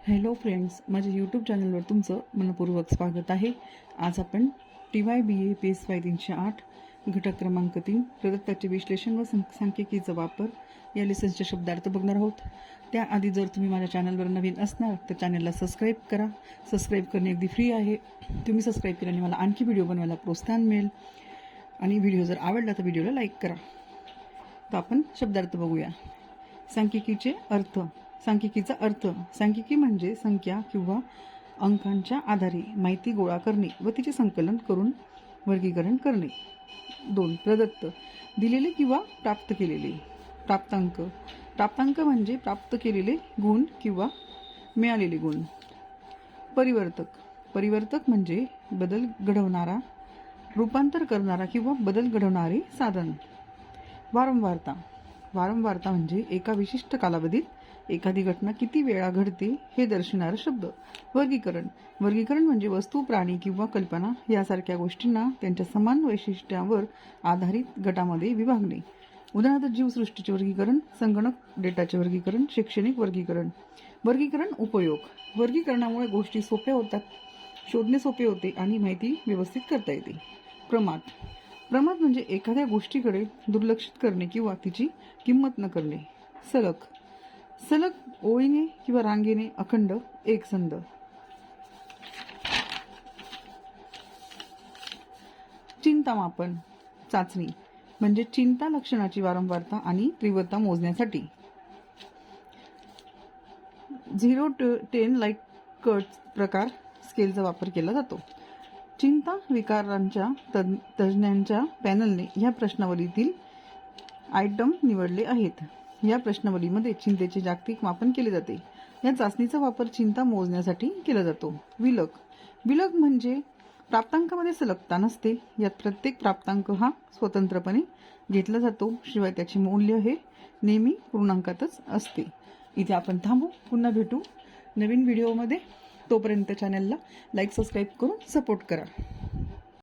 Hello friends, माझ्या YouTube चॅनलवर तुमचं मनपूर्वक स्वागत आहे। आज आपण TYBA PSY 308 घटक क्रमांक 3 प्रदत्ताचे विश्लेषण व सांख्यिकीचा वापर या लेसनचे शब्दार्थ बघणार आहोत। त्याआधी जर तुम्ही माझ्या चॅनलवर नवीन असणार तर चॅनलला सबस्क्राईब करा। सबस्क्राईब करणे अगदी फ्री आहे। तुम्ही सबस्क्राईब केल्याने मला आणखी व्हिडिओ बनवायला प्रोत्साहन मिळेल आणि व्हिडिओ जर आवडला तर व्हिडिओला लाईक करा। तर आपण शब्दार्थ बघूया। सांख्यिकीचे अर्थ। सांख्यिकीचा अर्थ। सांख्यिकी म्हणजे संख्या किंवा अंकांच्या आधारे माहिती गोळा करणे व तिचे संकलन करून वर्गीकरण करणे। 2. प्रदत्त, दिलेले किंवा प्राप्त केलेले। प्राप्तांक। प्राप्तांक म्हणजे प्राप्त केलेले गुण किंवा मिळालेले गुण। परिवर्तक। परिवर्तक म्हणजे बदल घडवणारा, रूपांतर करणारा किंवा बदल घडवणारे साधन। वारंवारता। वारंवारता म्हणजे एका विशिष्ट कालावधीत एखादी घटना किती वेळा घडते हे दर्शवणारा शब्द। वर्गीकरण। वर्गीकरण म्हणजे वस्तू, प्राणी किंवा कल्पना यासारख्या गोष्टींना त्यांच्या समान वैशिष्ट्यांवर आधारित गटामध्ये विभागणे। उदाहरणार्थ जीवसृष्टीचे वर्गीकरण, संगणक डेटाचे वर्गीकरण, शैक्षणिक वर्गीकरण। वर्गीकरण उपयोग। वर्गीकरणामुळे गोष्टी सोप्या होतात, शोधणे सोपे होते आणि माहिती व्यवस्थित करता येते। प्रमाद। प्रमाद म्हणजे एखाद्या गोष्टीकडे दुर्लक्षित करणे किंवा तिची किंमत न करणे। सलग। सलग ओळीने किंवा रांगेने, अखंड, एकसंध। चिंतामापन चाचणी म्हणजे चिंता लक्षणाची वारंवारता आणि तीव्रता मोजण्यासाठी। 0 to 10 लाइकर्ट प्रकार स्केलचा वापर केला जातो। चिंता विकारांच्या तज्ज्ञांच्या पॅनलने ह्या प्रश्नावलीतील आयटम निवडले आहेत। या प्रश्नावलीमध्ये चिंतेचे जागतिक मापन केले जाते। या चाचणीचा वापर चिंता मोजण्यासाठी केला जातो। विलग। विलग म्हणजे प्राप्तांकामध्ये सलगता नसते। यात प्रत्येक प्राप्तांक हा स्वतंत्रपणे घेतला जातो, शिवाय त्याचे मूल्य हे नेहमी पूर्णांकातच असते। इथे आपण थांबू, पुन्हा भेटू नवीन व्हिडिओमध्ये। तोपर्यंत चॅनलला लाईक सबस्क्राईब करून सपोर्ट करा।